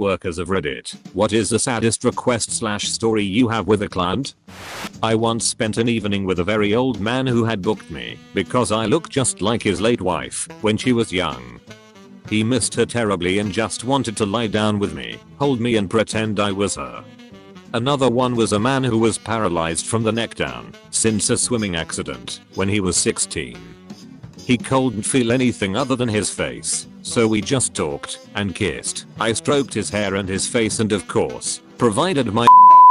Workers of Reddit, what is the saddest request/story you have with a client? I once spent an evening with a very old man who had booked me because I looked just like his late wife when she was young. He missed her terribly and just wanted to lie down with me, hold me and pretend I was her. Another one was a man who was paralyzed from the neck down since a swimming accident when he was 16. He couldn't feel anything other than his face, so we just talked and kissed. I stroked his hair and his face and of course, provided my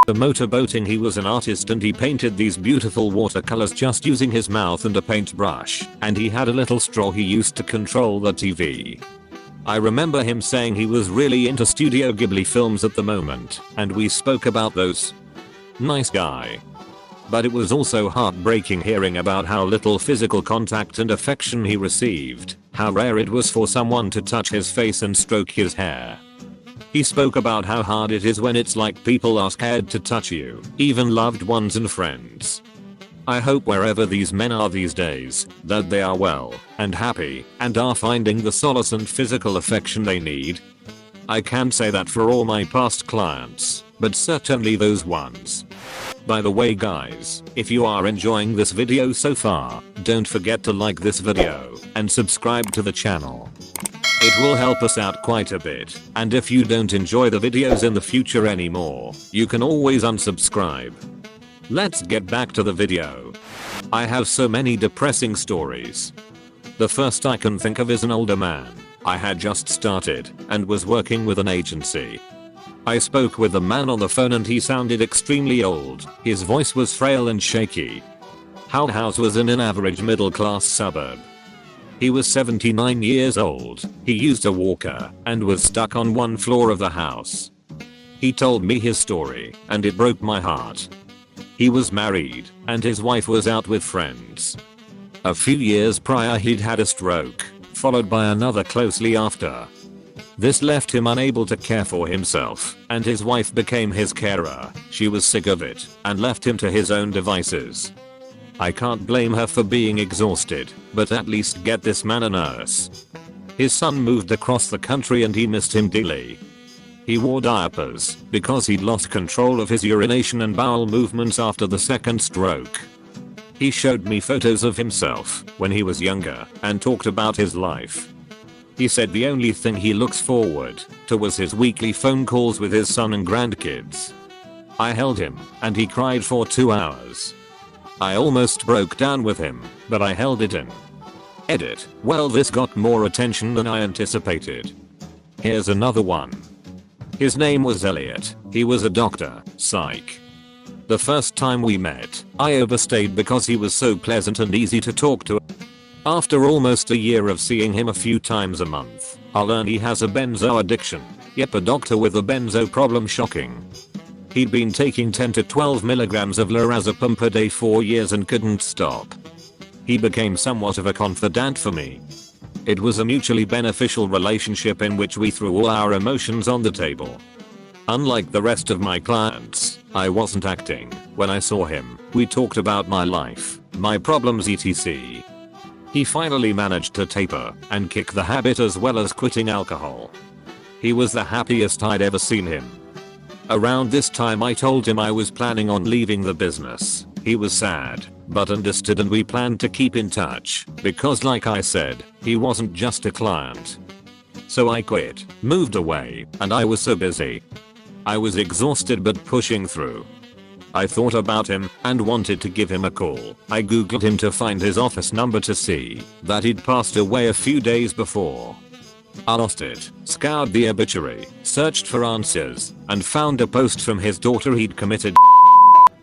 motorboating. He was an artist and he painted these beautiful watercolors just using his mouth and a paintbrush, and he had a little straw he used to control the TV. I remember him saying he was really into Studio Ghibli films at the moment, and we spoke about those. Nice guy. But it was also heartbreaking hearing about how little physical contact and affection he received, how rare it was for someone to touch his face and stroke his hair. He spoke about how hard it is when it's like people are scared to touch you, even loved ones and friends. I hope wherever these men are these days, that they are well and happy and are finding the solace and physical affection they need. I can't say that for all my past clients, but certainly those ones. By the way guys, if you are enjoying this video so far, don't forget to like this video and subscribe to the channel. It will help us out quite a bit, and if you don't enjoy the videos in the future anymore, you can always unsubscribe. Let's get back to the video. I have so many depressing stories. The first I can think of is an older man. I had just started and was working with an agency. I spoke with the man on the phone and he sounded extremely old. His voice was frail and shaky. Our house was in an average middle class suburb. He was 79 years old. He used a walker and was stuck on one floor of the house. He told me his story and it broke my heart. He was married and his wife was out with friends. A few years prior he'd had a stroke, followed by another closely after. This left him unable to care for himself, and his wife became his carer. She was sick of it and left him to his own devices. I can't blame her for being exhausted, but at least get this man a nurse. His son moved across the country and he missed him dearly. He wore diapers because he'd lost control of his urination and bowel movements after the second stroke. He showed me photos of himself when he was younger and talked about his life. He said the only thing he looks forward to was his weekly phone calls with his son and grandkids. I held him and he cried for 2 hours. I almost broke down with him, but I held it in. Edit. Well, this got more attention than I anticipated. Here's another one. His name was Elliot. He was a doctor, psych. The first time we met, I overstayed because he was so pleasant and easy to talk to. After almost a year of seeing him a few times a month, I learned he has a benzo addiction. Yep, a doctor with a benzo problem, shocking. He'd been taking 10 to 12 milligrams of lorazepam per day for years and couldn't stop. He became somewhat of a confidant for me. It was a mutually beneficial relationship in which we threw all our emotions on the table. Unlike the rest of my clients, I wasn't acting. When I saw him, we talked about my life, my problems etc. He finally managed to taper and kick the habit as well as quitting alcohol. He was the happiest I'd ever seen him. Around this time I told him I was planning on leaving the business. He was sad, but understood and we planned to keep in touch because like I said, he wasn't just a client. So I quit, moved away, and I was so busy. I was exhausted but pushing through. I thought about him and wanted to give him a call. I googled him to find his office number to see that he'd passed away a few days before. I lost it, scoured the obituary, searched for answers, and found a post from his daughter he'd committed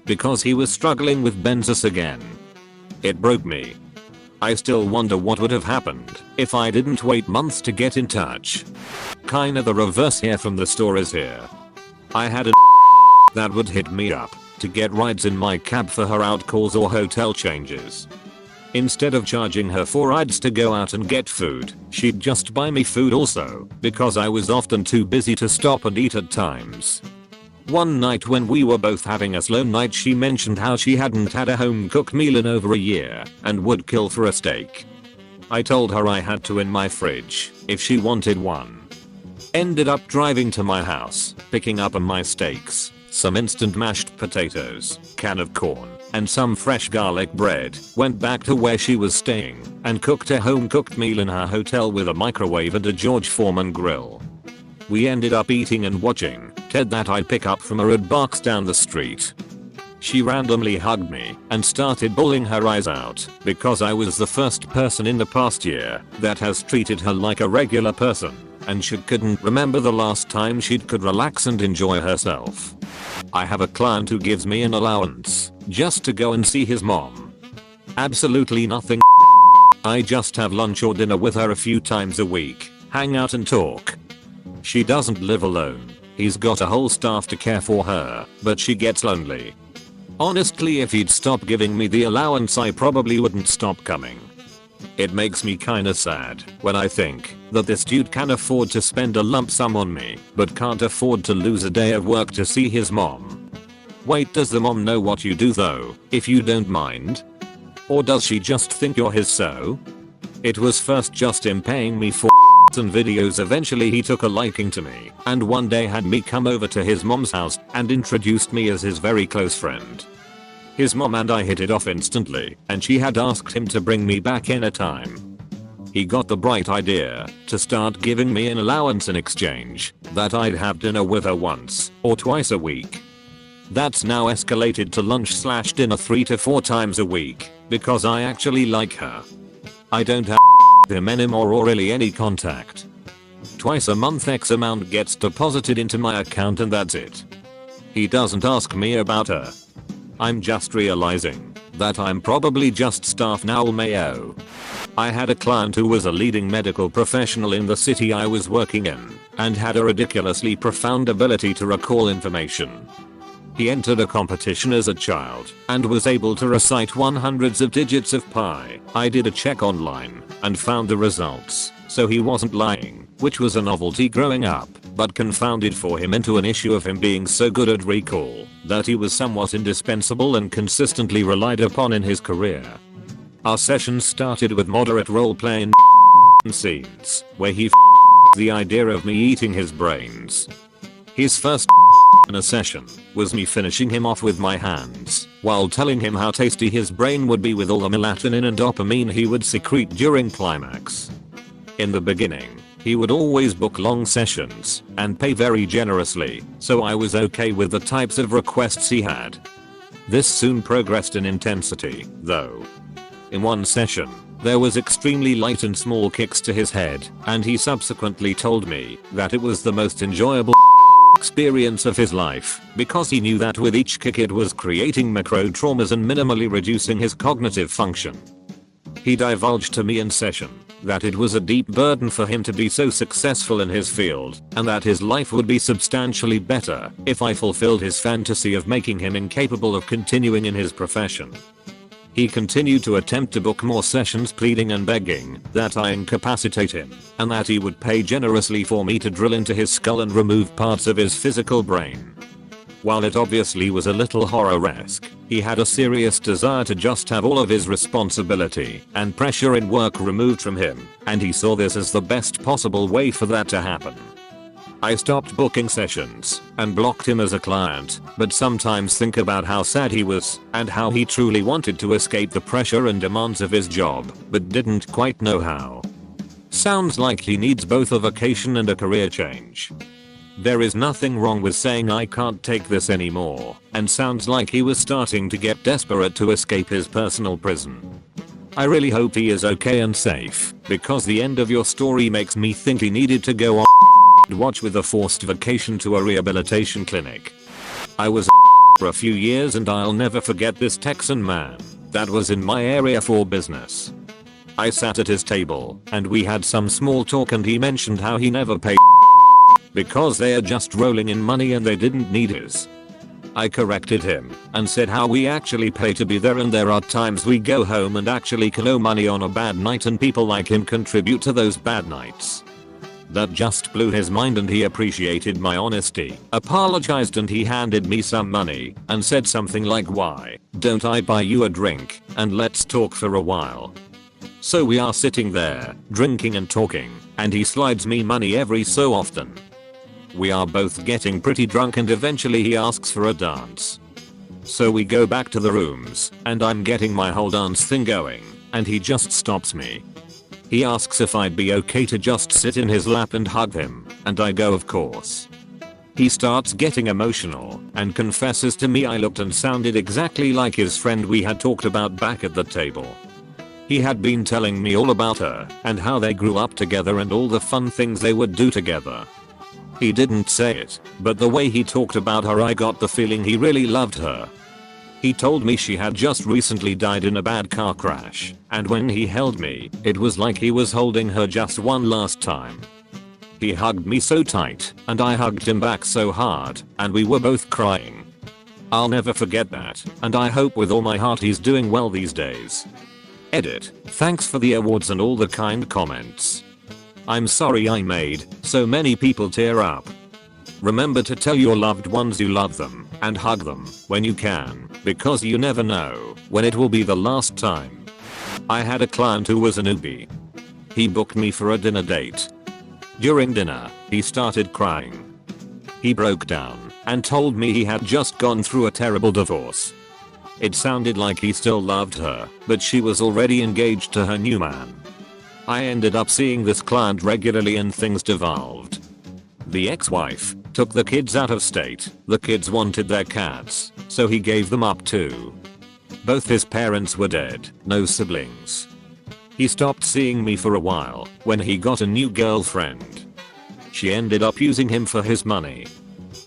because he was struggling with benzos again. It broke me. I still wonder what would have happened if I didn't wait months to get in touch. Kinda the reverse here from the stories here. I had a that would hit me up to get rides in my cab for her out calls or hotel changes. Instead of charging her for rides to go out and get food, she'd just buy me food also, because I was often too busy to stop and eat at times. One night when we were both having a slow night, she mentioned how she hadn't had a home cooked meal in over a year and would kill for a steak. I told her I had two in my fridge if she wanted one. Ended up driving to my house, picking up my steaks, some instant mashed potatoes, can of corn, and some fresh garlic bread. Went back to where she was staying and cooked a home cooked meal in her hotel with a microwave and a George Foreman grill. We ended up eating and watching Ted that I'd pick up from a red box down the street. She randomly hugged me and started bawling her eyes out because I was the first person in the past year that has treated her like a regular person, and she couldn't remember the last time she could relax and enjoy herself. I have a client who gives me an allowance just to go and see his mom. Absolutely nothing. I just have lunch or dinner with her a few times a week, hang out and talk. She doesn't live alone. He's got a whole staff to care for her, but she gets lonely. Honestly, if he'd stop giving me the allowance, I probably wouldn't stop coming. It makes me kinda sad when I think that this dude can afford to spend a lump sum on me, but can't afford to lose a day of work to see his mom. Wait, does the mom know what you do though, if you don't mind? Or does she just think you're his so? It was first just him paying me for and videos. Eventually he took a liking to me and one day had me come over to his mom's house and introduced me as his very close friend. His mom and I hit it off instantly, and she had asked him to bring me back anytime. He got the bright idea to start giving me an allowance in exchange that I'd have dinner with her once or twice a week. That's now escalated to lunch/dinner 3 to 4 times a week because I actually like her. I don't have him anymore or really any contact. Twice a month X amount gets deposited into my account and that's it. He doesn't ask me about her. I'm just realizing that I'm probably just staff now, Mayo. I had a client who was a leading medical professional in the city I was working in and had a ridiculously profound ability to recall information. He entered a competition as a child and was able to recite 100s of digits of pi. I did a check online and found the results, so he wasn't lying, which was a novelty growing up, but confounded for him into an issue of him being so good at recall that he was somewhat indispensable and consistently relied upon in his career. Our sessions started with moderate roleplay and scenes where he the idea of me eating his brains. His first in a session was me finishing him off with my hands while telling him how tasty his brain would be with all the melatonin and dopamine he would secrete during climax. In the beginning, he would always book long sessions and pay very generously, so I was okay with the types of requests he had. This soon progressed in intensity, though. In one session, there was extremely light and small kicks to his head, and he subsequently told me that it was the most enjoyable experience of his life because he knew that with each kick it was creating macro traumas and minimally reducing his cognitive function. He divulged to me in session that it was a deep burden for him to be so successful in his field and that his life would be substantially better if I fulfilled his fantasy of making him incapable of continuing in his profession. He continued to attempt to book more sessions, pleading and begging that I incapacitate him and that he would pay generously for me to drill into his skull and remove parts of his physical brain. While it obviously was a little horror-esque, he had a serious desire to just have all of his responsibility and pressure in work removed from him, and he saw this as the best possible way for that to happen. I stopped booking sessions and blocked him as a client, but sometimes think about how sad he was and how he truly wanted to escape the pressure and demands of his job, but didn't quite know how. Sounds like he needs both a vacation and a career change. There is nothing wrong with saying I can't take this anymore, and sounds like he was starting to get desperate to escape his personal prison. I really hope he is okay and safe, because the end of your story makes me think he needed to go on watch with a forced vacation to a rehabilitation clinic. I was for a few years and I'll never forget this Texan man that was in my area for business. I sat at his table and we had some small talk and he mentioned how he never paid because they are just rolling in money and they didn't need his. I corrected him and said how we actually pay to be there and there are times we go home and actually can owe money on a bad night and people like him contribute to those bad nights. That just blew his mind and he appreciated my honesty, apologized and he handed me some money and said something like, "Why don't I buy you a drink and let's talk for a while?" So we are sitting there, drinking and talking, and he slides me money every so often. We are both getting pretty drunk and eventually he asks for a dance. So we go back to the rooms, and I'm getting my whole dance thing going, and he just stops me. He asks if I'd be okay to just sit in his lap and hug him, and I go of course. He starts getting emotional, and confesses to me I looked and sounded exactly like his friend we had talked about back at the table. He had been telling me all about her, and how they grew up together and all the fun things they would do together. He didn't say it, but the way he talked about her I got the feeling he really loved her. He told me she had just recently died in a bad car crash, and when he held me, it was like he was holding her just one last time. He hugged me so tight, and I hugged him back so hard, and we were both crying. I'll never forget that, and I hope with all my heart he's doing well these days. Edit. Thanks for the awards and all the kind comments. I'm sorry I made so many people tear up. Remember to tell your loved ones you love them and hug them when you can, because you never know when it will be the last time. I had a client who was a newbie. He booked me for a dinner date. During dinner, he started crying. He broke down and told me he had just gone through a terrible divorce. It sounded like he still loved her, but she was already engaged to her new man. I ended up seeing this client regularly and things devolved. The ex-wife took the kids out of state. The kids wanted their cats, so he gave them up too. Both his parents were dead, no siblings. He stopped seeing me for a while when he got a new girlfriend. She ended up using him for his money.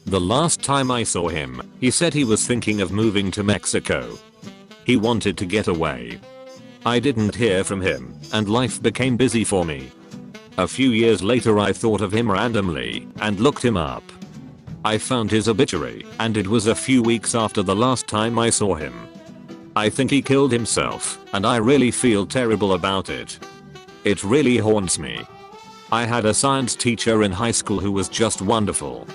The last time I saw him, he said he was thinking of moving to Mexico. He wanted to get away. I didn't hear from him, and life became busy for me. A few years later I thought of him randomly and looked him up. I found his obituary, and it was a few weeks after the last time I saw him. I think he killed himself, and I really feel terrible about it. It really haunts me. I had a science teacher in high school who was just wonderful.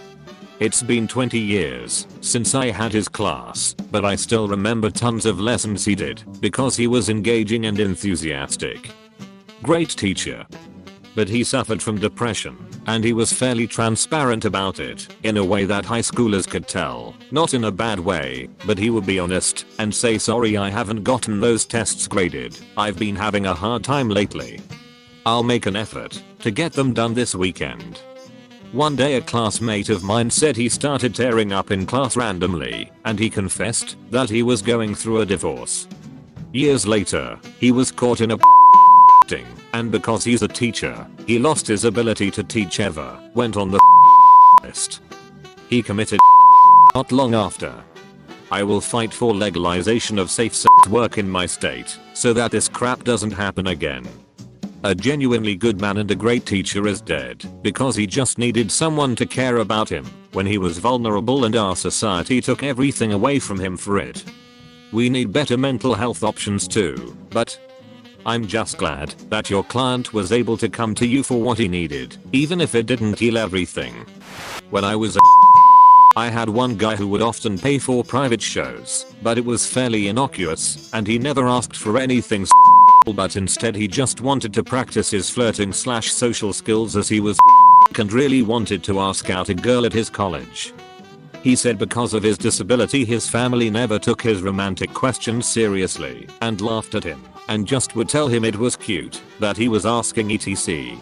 It's been 20 years since I had his class, but I still remember tons of lessons he did because he was engaging and enthusiastic. Great teacher. But he suffered from depression, and he was fairly transparent about it, in a way that high schoolers could tell. Not in a bad way, but he would be honest and say, sorry, I haven't gotten those tests graded. I've been having a hard time lately. I'll make an effort to get them done this weekend. One day a classmate of mine said he started tearing up in class randomly, and he confessed that he was going through a divorce. Years later, he was caught in a and because he's a teacher, he lost his ability to teach ever, went on the list. He committed not long after. I will fight for legalization of safe sex work in my state, so that this crap doesn't happen again. A genuinely good man and a great teacher is dead because he just needed someone to care about him when he was vulnerable, and our society took everything away from him for it. We need better mental health options too, but I'm just glad that your client was able to come to you for what he needed, even if it didn't heal everything. When I was I had one guy who would often pay for private shows, but it was fairly innocuous, and he never asked for anything but instead he just wanted to practice his flirting/social skills, as he was and really wanted to ask out a girl at his college. He said because of his disability his family never took his romantic questions seriously and laughed at him and just would tell him it was cute that he was asking etc.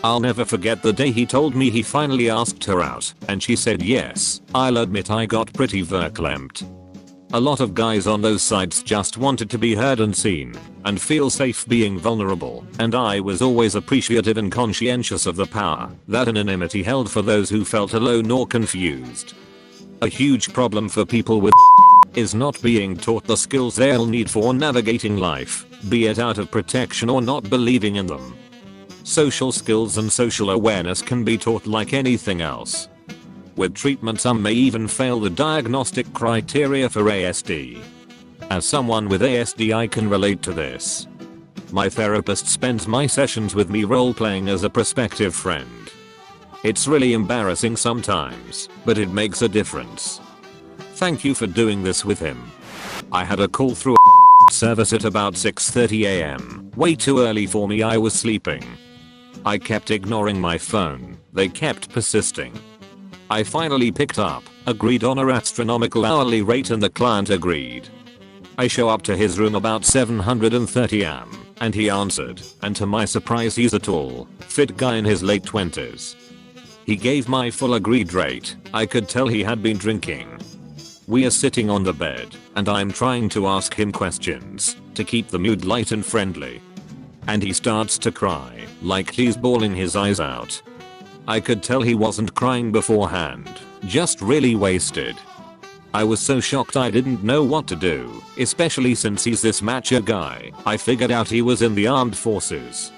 I'll never forget the day he told me he finally asked her out and she said yes. I'll admit I got pretty verklempt. A lot of guys on those sites just wanted to be heard and seen and feel safe being vulnerable, and I was always appreciative and conscientious of the power that anonymity held for those who felt alone or confused. A huge problem for people with is not being taught the skills they'll need for navigating life, be it out of protection or not believing in them. Social skills and social awareness can be taught like anything else. With treatment some may even fail the diagnostic criteria for ASD. As someone with ASD I can relate to this. My therapist spends my sessions with me role-playing as a prospective friend. It's really embarrassing sometimes, but it makes a difference. Thank you for doing this with him. I had a call through a service at about 6:30 am, Way too early for me, I was sleeping. I kept ignoring my phone, they kept persisting. I finally picked up, agreed on an astronomical hourly rate and the client agreed. I show up to his room about 7:30 am, and he answered, and to my surprise he's a tall, fit guy in his late 20s. He gave my full agreed rate. I could tell he had been drinking. We are sitting on the bed, and I'm trying to ask him questions to keep the mood light and friendly. And he starts to cry, like he's bawling his eyes out. I could tell he wasn't crying beforehand, just really wasted. I was so shocked I didn't know what to do, especially since he's this macho guy. I figured out he was in the armed forces.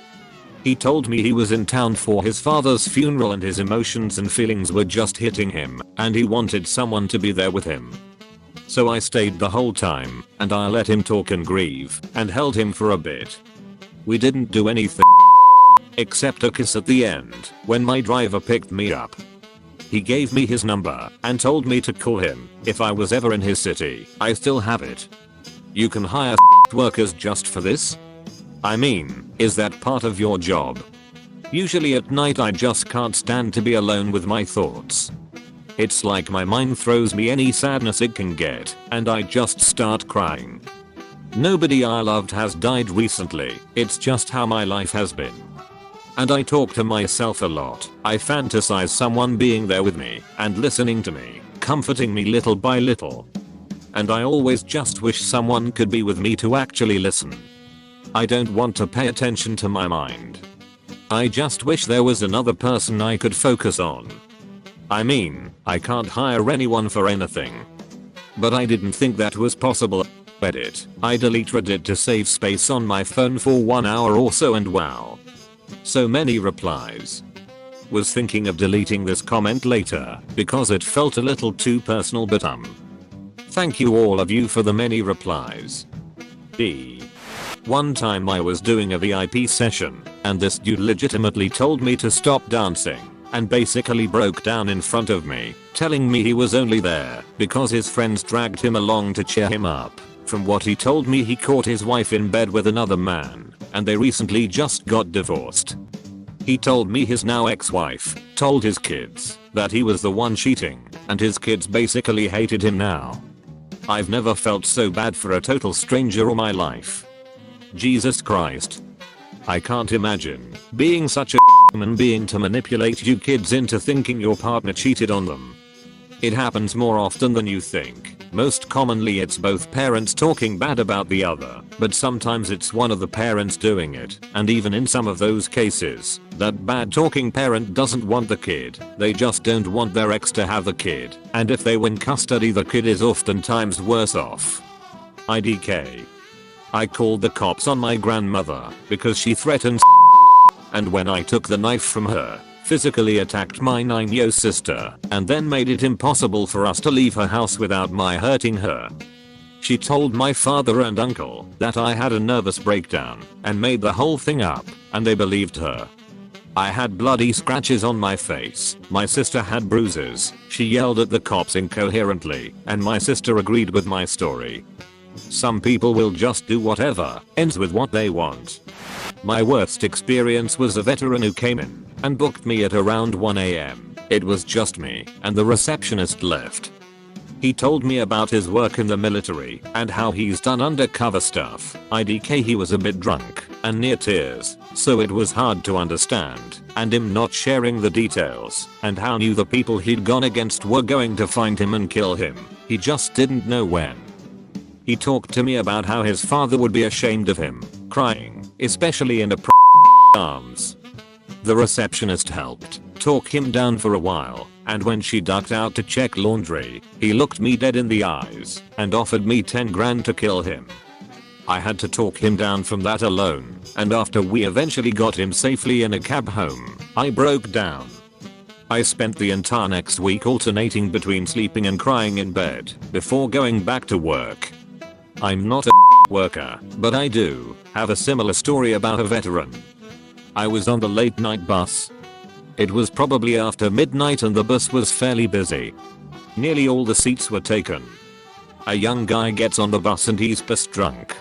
He told me he was in town for his father's funeral and his emotions and feelings were just hitting him, and he wanted someone to be there with him. So I stayed the whole time, and I let him talk and grieve, and held him for a bit. We didn't do anything except a kiss at the end when my driver picked me up. He gave me his number and told me to call him if I was ever in his city. I still have it. You can hire workers just for this? I mean, is that part of your job? Usually at night I just can't stand to be alone with my thoughts. It's like my mind throws me any sadness it can get, and I just start crying. Nobody I loved has died recently, it's just how my life has been. And I talk to myself a lot. I fantasize someone being there with me and listening to me, comforting me little by little. And I always just wish someone could be with me to actually listen. I don't want to pay attention to my mind. I just wish there was another person I could focus on. I mean, I can't hire anyone for anything. But I didn't think that was possible. Edit. I delete Reddit to save space on my phone for 1 hour or so, and wow. So many replies. Was thinking of deleting this comment later because it felt a little too personal, but thank you all of you for the many replies. One time I was doing a VIP session and this dude legitimately told me to stop dancing and basically broke down in front of me, telling me he was only there because his friends dragged him along to cheer him up. From what he told me, he caught his wife in bed with another man and they recently just got divorced. He told me his now ex-wife told his kids that he was the one cheating and his kids basically hated him now. I've never felt so bad for a total stranger in my life. Jesus Christ. I can't imagine being such a human being to manipulate you kids into thinking your partner cheated on them. It happens more often than you think. Most commonly it's both parents talking bad about the other, but sometimes it's one of the parents doing it, and even in some of those cases, that bad talking parent doesn't want the kid, they just don't want their ex to have the kid, and if they win custody the kid is oftentimes worse off. IDK. I called the cops on my grandmother because she threatened and when I took the knife from her, physically attacked my 9-year-old sister and then made it impossible for us to leave her house without my hurting her. She told my father and uncle that I had a nervous breakdown and made the whole thing up, and they believed her. I had bloody scratches on my face, my sister had bruises, she yelled at the cops incoherently, and my sister agreed with my story. Some people will just do whatever ends with what they want. My worst experience was a veteran who came in and booked me at around 1 am. It was just me and the receptionist left. He told me about his work in the military and how he's done undercover stuff. IDK, he was a bit drunk and near tears, so it was hard to understand, and him not sharing the details and how knew the people he'd gone against were going to find him and kill him. He just didn't know when. He talked to me about how his father would be ashamed of him, crying, especially in a arms. The receptionist helped talk him down for a while, and when she ducked out to check laundry, he looked me dead in the eyes and offered me 10 grand to kill him. I had to talk him down from that alone, and after we eventually got him safely in a cab home, I broke down. I spent the entire next week alternating between sleeping and crying in bed before going back to work. I'm not a worker, but I do have a similar story about a veteran. I was on the late night bus. It was probably after midnight and the bus was fairly busy. Nearly all the seats were taken. A young guy gets on the bus and he's pissed drunk.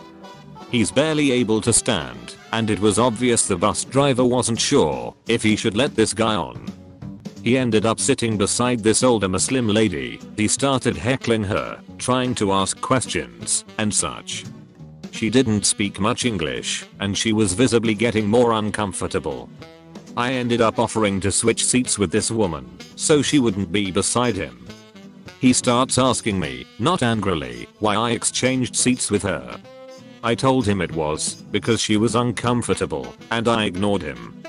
He's barely able to stand, and it was obvious the bus driver wasn't sure if he should let this guy on. He ended up sitting beside this older Muslim lady. He started heckling her, trying to ask questions and such. She didn't speak much English, and she was visibly getting more uncomfortable. I ended up offering to switch seats with this woman, so she wouldn't be beside him. He starts asking me, not angrily, why I exchanged seats with her. I told him it was because she was uncomfortable, and I ignored him.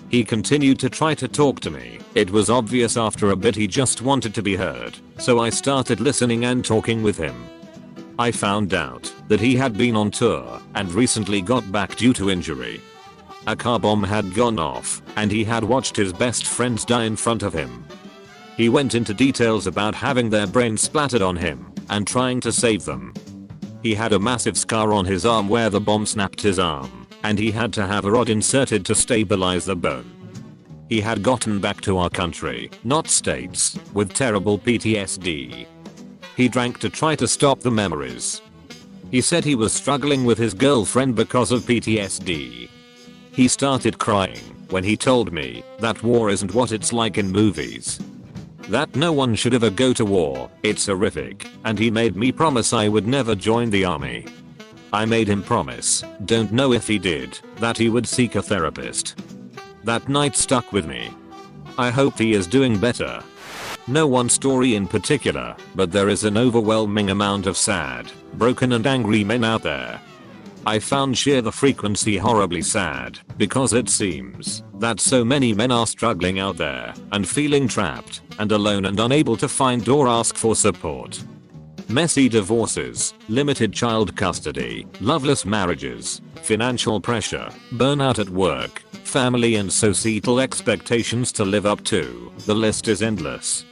He continued to try to talk to me. It was obvious after a bit he just wanted to be heard, so I started listening and talking with him. I found out that he had been on tour and recently got back due to injury. A car bomb had gone off, and he had watched his best friends die in front of him. He went into details about having their brains splattered on him and trying to save them. He had a massive scar on his arm where the bomb snapped his arm, and he had to have a rod inserted to stabilize the bone. He had gotten back to our country, not states, with terrible PTSD. He drank to try to stop the memories. He said he was struggling with his girlfriend because of PTSD. He started crying when he told me that war isn't what it's like in movies. That no one should ever go to war, it's horrific, and he made me promise I would never join the army. I made him promise, don't know if he did, that he would seek a therapist. That night stuck with me. I hope he is doing better. No one story in particular, but there is an overwhelming amount of sad, broken and angry men out there. I found sheer the frequency horribly sad, because it seems that so many men are struggling out there and feeling trapped and alone and unable to find or ask for support. Messy divorces, limited child custody, loveless marriages, financial pressure, burnout at work, family and societal expectations to live up to, the list is endless.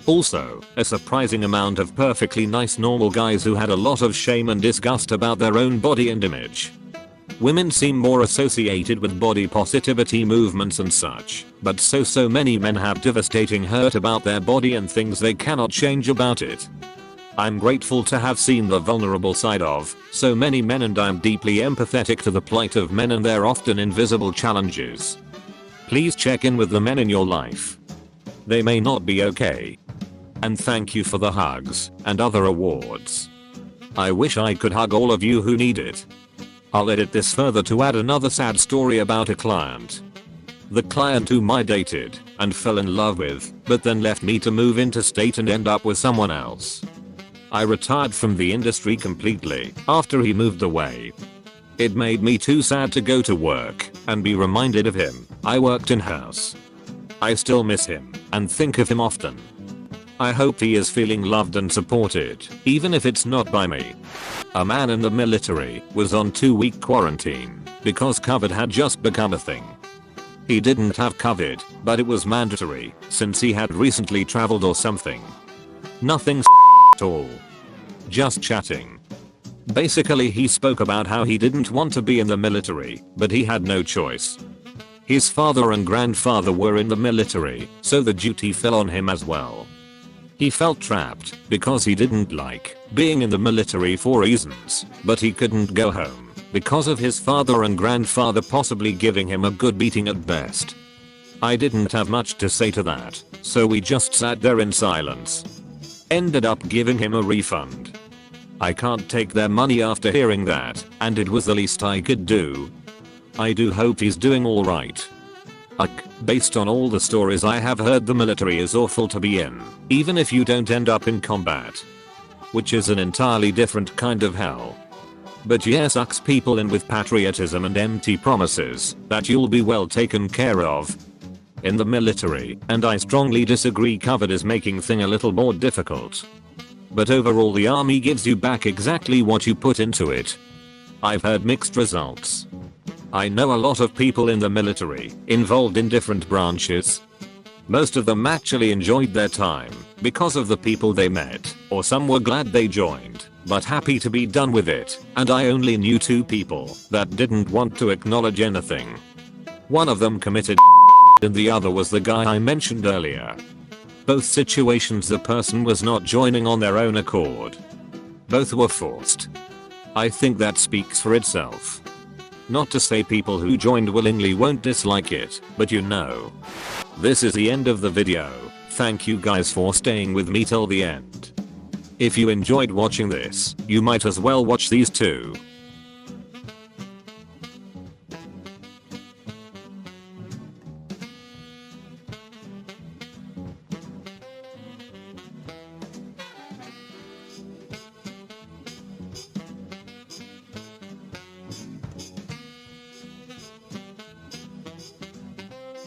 Also, a surprising amount of perfectly nice normal guys who had a lot of shame and disgust about their own body and image. Women seem more associated with body positivity movements and such, but so many men have devastating hurt about their body and things they cannot change about it. I'm grateful to have seen the vulnerable side of so many men, and I'm deeply empathetic to the plight of men and their often invisible challenges. Please check in with the men in your life. They may not be okay. And thank you for the hugs and other awards. I wish I could hug all of you who need it. I'll edit this further to add another sad story about a client. The client whom I dated and fell in love with, but then left me to move interstate and end up with someone else. I retired from the industry completely after he moved away. It made me too sad to go to work and be reminded of him. I worked in-house. I still miss him and think of him often. I hope he is feeling loved and supported, even if it's not by me. A man in the military was on 2-week quarantine because COVID had just become a thing. He didn't have COVID, but it was mandatory since he had recently traveled or something. Nothing at all. Just chatting. Basically, he spoke about how he didn't want to be in the military, but he had no choice. His father and grandfather were in the military, so the duty fell on him as well. He felt trapped because he didn't like being in the military for reasons, but he couldn't go home because of his father and grandfather possibly giving him a good beating at best. I didn't have much to say to that, so we just sat there in silence. Ended up giving him a refund. I can't take their money after hearing that, and it was the least I could do. I do hope he's doing alright. Based on all the stories I have heard, the military is awful to be in, even if you don't end up in combat. Which is an entirely different kind of hell. But yes, sucks people in with patriotism and empty promises that you'll be well taken care of in the military, and I strongly disagree. COVID is making things a little more difficult. But overall the army gives you back exactly what you put into it. I've heard mixed results. I know a lot of people in the military, involved in different branches. Most of them actually enjoyed their time because of the people they met, or some were glad they joined, but happy to be done with it, and I only knew 2 people that didn't want to acknowledge anything. One of them committed and the other was the guy I mentioned earlier. Both situations the person was not joining on their own accord. Both were forced. I think that speaks for itself. Not to say people who joined willingly won't dislike it, but you know. This is the end of the video. Thank you guys for staying with me till the end. If you enjoyed watching this, you might as well watch these too.